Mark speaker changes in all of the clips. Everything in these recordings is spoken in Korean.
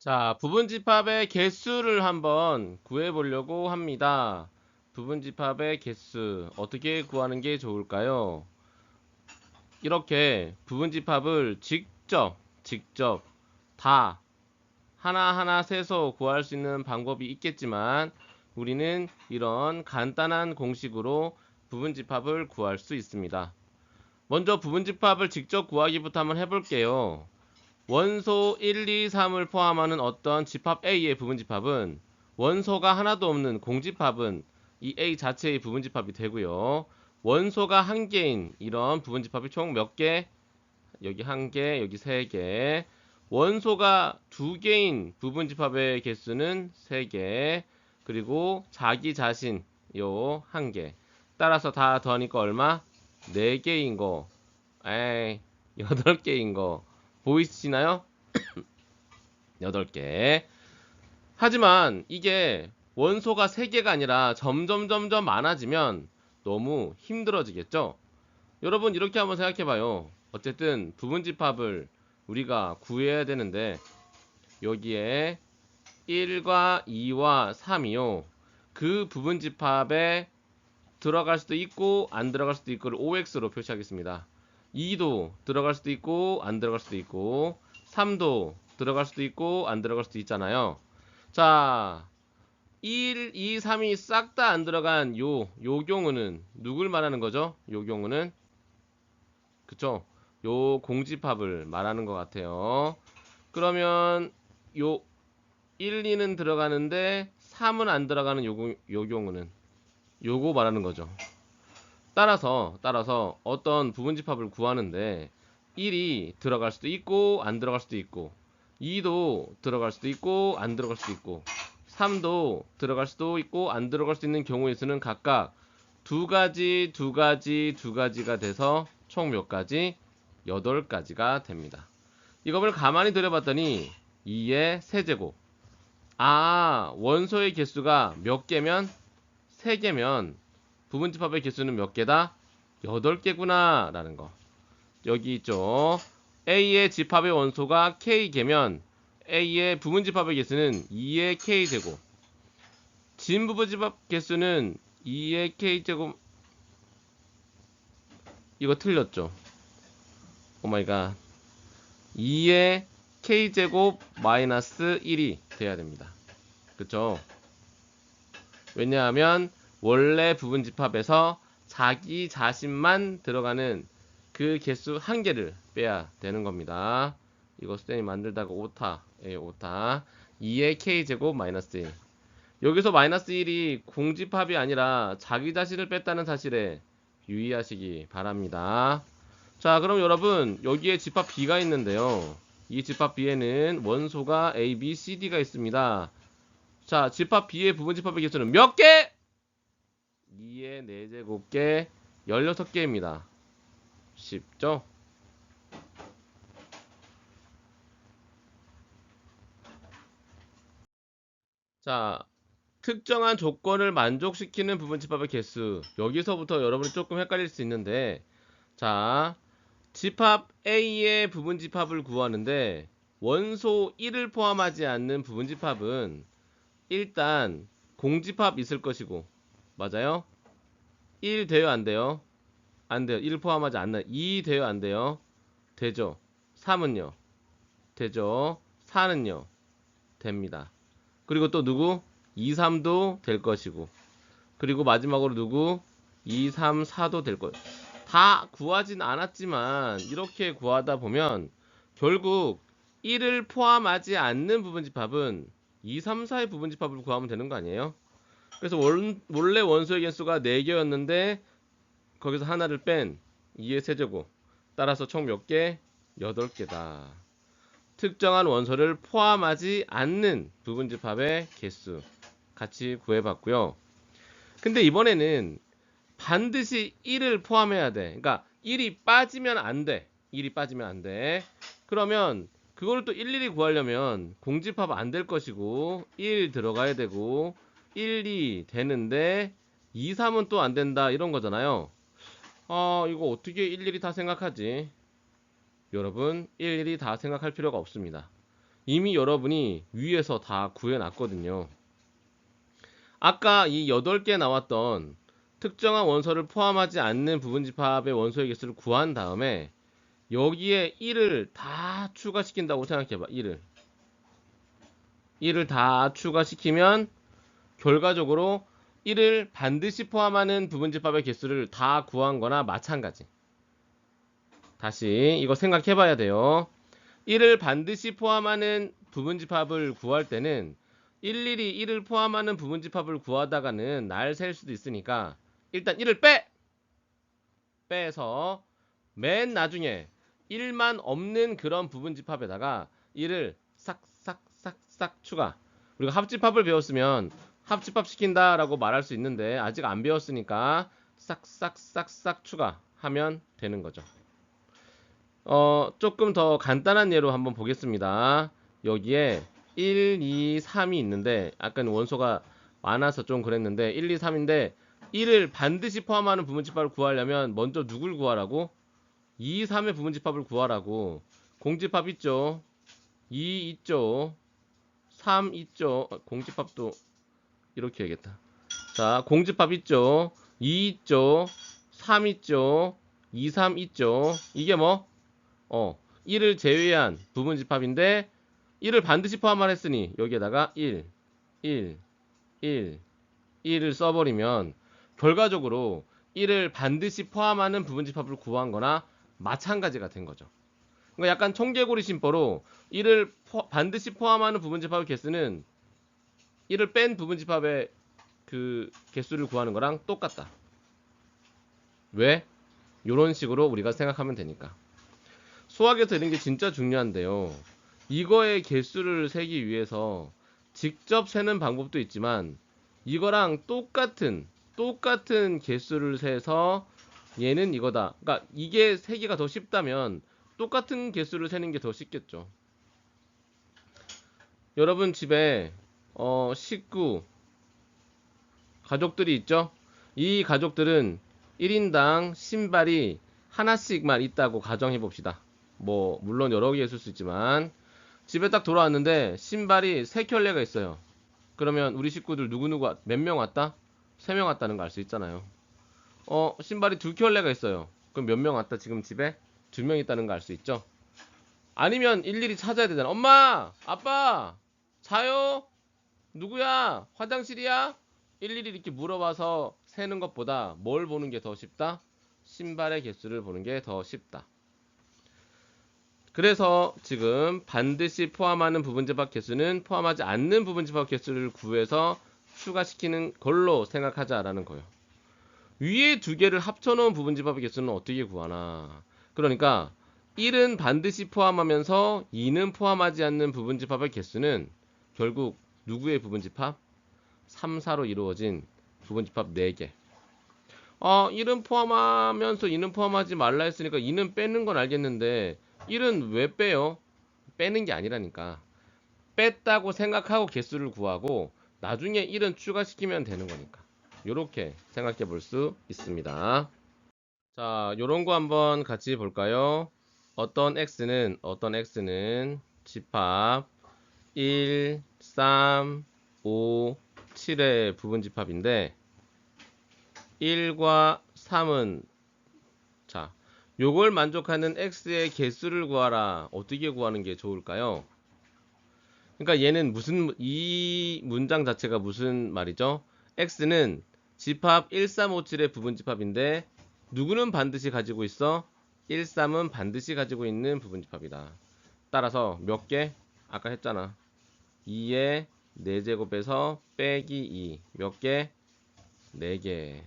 Speaker 1: 자, 부분집합의 개수를 한번 구해보려고 합니다. 부분집합의 개수 어떻게 구하는 게 좋을까요? 이렇게 부분집합을 직접 다 하나하나 세서 구할 수 있는 방법이 있겠지만 우리는 이런 간단한 공식으로 부분집합을 구할 수 있습니다. 먼저 부분집합을 직접 구하기부터 한번 해볼게요. 원소 1, 2, 3을 포함하는 어떤 집합 A의 부분집합은 원소가 하나도 없는 공집합은 이 A 자체의 부분집합이 되고요. 원소가 한 개인 이런 부분집합이 총 몇 개? 여기 한 개, 여기 세 개. 원소가 두 개인 부분집합의 개수는 세 개. 그리고 자기 자신 요 한 개. 따라서 다 더하니까 얼마? 네 개인 거. 에이, 여덟 개인 거. 보이시나요? 8개. 하지만 이게 원소가 3개가 아니라 점점 많아지면 너무 힘들어지겠죠? 여러분 이렇게 한번 생각해봐요. 어쨌든 부분집합을 우리가 구해야 되는데 여기에 1과 2와 3이요. 그 부분집합에 들어갈 수도 있고 안 들어갈 수도 있고를 OX로 표시하겠습니다. 2도 들어갈 수도 있고 안 들어갈 수도 있고 3도 들어갈 수도 있고 안 들어갈 수도 있잖아요. 자, 1, 2, 3이 싹 다 안 들어간 요 경우는 누굴 말하는 거죠? 요 경우는 그쵸? 요 공집합을 말하는 것 같아요. 그러면 요 1, 2는 들어가는데 3은 안 들어가는 요 경우는 요거 말하는 거죠. 따라서 어떤 부분집합을 구하는데 1이 들어갈 수도 있고 안 들어갈 수도 있고 2도 들어갈 수도 있고 안 들어갈 수도 있고 3도 들어갈 수도 있고 안 들어갈 수 있는 경우의 수는 각각 두 가지가 돼서 총 몇 가지? 8가지가 됩니다. 이걸 가만히 들여봤더니 2의 세제곱. 아, 원소의 개수가 몇 개면? 3개면 부분집합의 개수는 몇 개다? 8개구나 라는 거. 여기 있죠. A의 집합의 원소가 K개면 A의 부분집합의 개수는 2의 K제곱. 진부분집합 개수는 2의 K제곱. 이거 틀렸죠? 오마이갓. 2의 K제곱 마이너스 1이 돼야 됩니다. 그쵸? 왜냐하면 원래 부분집합에서 자기 자신만 들어가는 그 개수 한 개를 빼야 되는 겁니다. 이거 수단이 만들다가 오타, 오타. 2의 k제곱 마이너스 1. 여기서 마이너스 1이 공집합이 아니라 자기 자신을 뺐다는 사실에 유의하시기 바랍니다. 자, 그럼 여러분 여기에 집합 B가 있는데요. 이 집합 B에는 원소가 A, B, C, D가 있습니다. 자, 집합 B의 부분집합의 개수는 몇 개? 2의 4제곱개 16개입니다. 쉽죠? 자, 특정한 조건을 만족시키는 부분집합의 개수. 여기서부터 여러분이 조금 헷갈릴 수 있는데, 자, 집합 A의 부분집합을 구하는데 원소 1을 포함하지 않는 부분집합은 일단 공집합 있을 것이고, 맞아요? 1 돼요, 안 돼요? 안 돼요. 1 포함하지 않는 2 돼요, 안 돼요? 되죠. 3은요? 되죠. 4는요? 됩니다. 그리고 또 누구? 2, 3도 될 것이고. 그리고 마지막으로 누구? 2, 3, 4도 될 것. 다 구하진 않았지만 이렇게 구하다 보면 결국 1을 포함하지 않는 부분집합은 2, 3, 4의 부분집합을 구하면 되는 거 아니에요? 그래서 원래 원소의 개수가 4개였는데 거기서 하나를 뺀 2의 세제곱. 따라서 총 몇 개? 8개다. 특정한 원소를 포함하지 않는 부분집합의 개수 같이 구해봤고요. 근데 이번에는 반드시 1을 포함해야 돼. 그러니까 1이 빠지면 안 돼. 1이 빠지면 안 돼. 그러면 그걸 또 일일이 구하려면 공집합 안 될 것이고 1 들어가야 되고 1, 2 되는데 2, 3은 또 안 된다 이런 거잖아요. 이거 어떻게 일일이 다 생각하지? 여러분 일일이 다 생각할 필요가 없습니다. 이미 여러분이 위에서 다 구해놨거든요. 아까 이 8개 나왔던 특정한 원소를 포함하지 않는 부분집합의 원소의 개수를 구한 다음에 여기에 1을 다 추가시킨다고 생각해봐. 1을 다 추가시키면 결과적으로 1을 반드시 포함하는 부분집합의 개수를 다 구한 거나 마찬가지. 다시 이거 생각해 봐야 돼요. 1을 반드시 포함하는 부분집합을 구할 때는 일일이 1을 포함하는 부분집합을 구하다가는 날 셀 수도 있으니까 일단 1을 빼서 맨 나중에 1만 없는 그런 부분집합에다가 1을 싹싹싹싹 추가. 우리가 합집합을 배웠으면 합집합 시킨다라고 말할 수 있는데 아직 안 배웠으니까 싹싹싹싹 추가하면 되는 거죠. 조금 더 간단한 예로 한번 보겠습니다. 여기에 1, 2, 3이 있는데 약간 원소가 많아서 좀 그랬는데 1, 2, 3인데 1을 반드시 포함하는 부분집합을 구하려면 먼저 누굴 구하라고? 2, 3의 부분집합을 구하라고. 공집합 있죠? 2 있죠? 3 있죠? 공집합도 이렇게 해야겠다. 자, 공집합 있죠? 2 있죠? 3 있죠? 2, 3 있죠? 이게 뭐? 1을 제외한 부분집합인데 1을 반드시 포함했으니 여기에다가 1, 1, 1, 1을 써버리면 결과적으로 1을 반드시 포함하는 부분집합을 구한 거나 마찬가지가 된 거죠. 그러니까 약간 청개구리 심보로 1을 반드시 포함하는 부분집합의 개수는 1을 뺀 부분집합의 그 개수를 구하는 거랑 똑같다. 왜? 이런 식으로 우리가 생각하면 되니까. 수학에서 이런 게 진짜 중요한데요. 이거의 개수를 세기 위해서 직접 세는 방법도 있지만 이거랑 똑같은 개수를 세서 얘는 이거다. 그러니까 이게 세기가 더 쉽다면 똑같은 개수를 세는 게 더 쉽겠죠. 여러분 집에 식구 가족들이 있죠? 이 가족들은 1인당 신발이 하나씩만 있다고 가정해 봅시다. 뭐 물론 여러 개 있을 수 있지만 집에 딱 돌아왔는데 신발이 3켤레가 있어요. 그러면 우리 식구들 누구누구 몇 명 왔다? 3명 왔다는 거 알 수 있잖아요. 신발이 2켤레가 있어요. 그럼 몇 명 왔다? 지금 집에 2명 있다는 거 알 수 있죠? 아니면 일일이 찾아야 되잖아. 엄마! 아빠! 자요? 누구야? 화장실이야? 일일이 이렇게 물어봐서 세는 것보다 뭘 보는 게 더 쉽다? 신발의 개수를 보는 게 더 쉽다. 그래서 지금 반드시 포함하는 부분집합 개수는 포함하지 않는 부분집합 개수를 구해서 추가시키는 걸로 생각하자라는 거예요. 위에 두 개를 합쳐놓은 부분집합의 개수는 어떻게 구하나? 그러니까 1은 반드시 포함하면서 2는 포함하지 않는 부분집합의 개수는 결국 누구의 부분집합? 3, 4로 이루어진 부분집합 4개. 1은 포함하면서 2는 포함하지 말라 했으니까 2는 빼는 건 알겠는데 1은 왜 빼요? 빼는 게 아니라니까. 뺐다고 생각하고 개수를 구하고 나중에 1은 추가시키면 되는 거니까. 요렇게 생각해 볼 수 있습니다. 자, 요런 거 한번 같이 볼까요? 어떤 x는 집합 1, 3, 5, 7의 부분집합인데 1과 3은 자, 요걸 만족하는 x의 개수를 구하라. 어떻게 구하는 게 좋을까요? 그러니까 얘는 이 문장 자체가 무슨 말이죠? x는 집합 1, 3, 5, 7의 부분집합인데 누구는 반드시 가지고 있어? 1, 3은 반드시 가지고 있는 부분집합이다. 따라서 몇 개? 아까 했잖아. 2의 4제곱에서 빼기 2. 몇 개? 4개.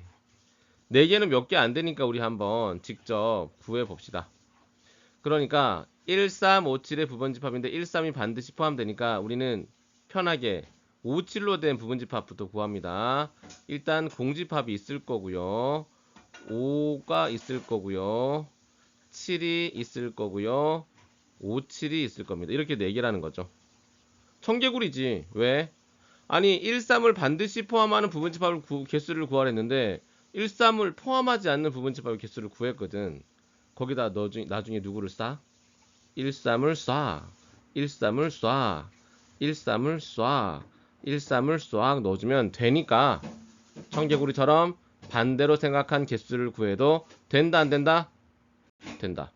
Speaker 1: 4개는 몇 개 안 되니까 우리 한번 직접 구해 봅시다. 그러니까 1, 3, 5, 7의 부분집합인데 1, 3이 반드시 포함되니까 우리는 편하게 5, 7로 된 부분집합부터 구합니다. 일단 공집합이 있을 거고요. 5가 있을 거고요. 7이 있을 거고요. 5, 7이 있을 겁니다. 이렇게 4개라는 거죠. 청개구리지. 왜? 아니 1, 3을 반드시 포함하는 부분집합을 개수를 구하랬는데 1, 3을 포함하지 않는 부분집합의 개수를 구했거든. 거기다 나중에 누구를 쌓아? 1, 3을 쌓아. 13을 쏴. 13을 쏴. 13을 쏴 넣어주면 되니까 청개구리처럼 반대로 생각한 개수를 구해도 된다 안 된다? 된다.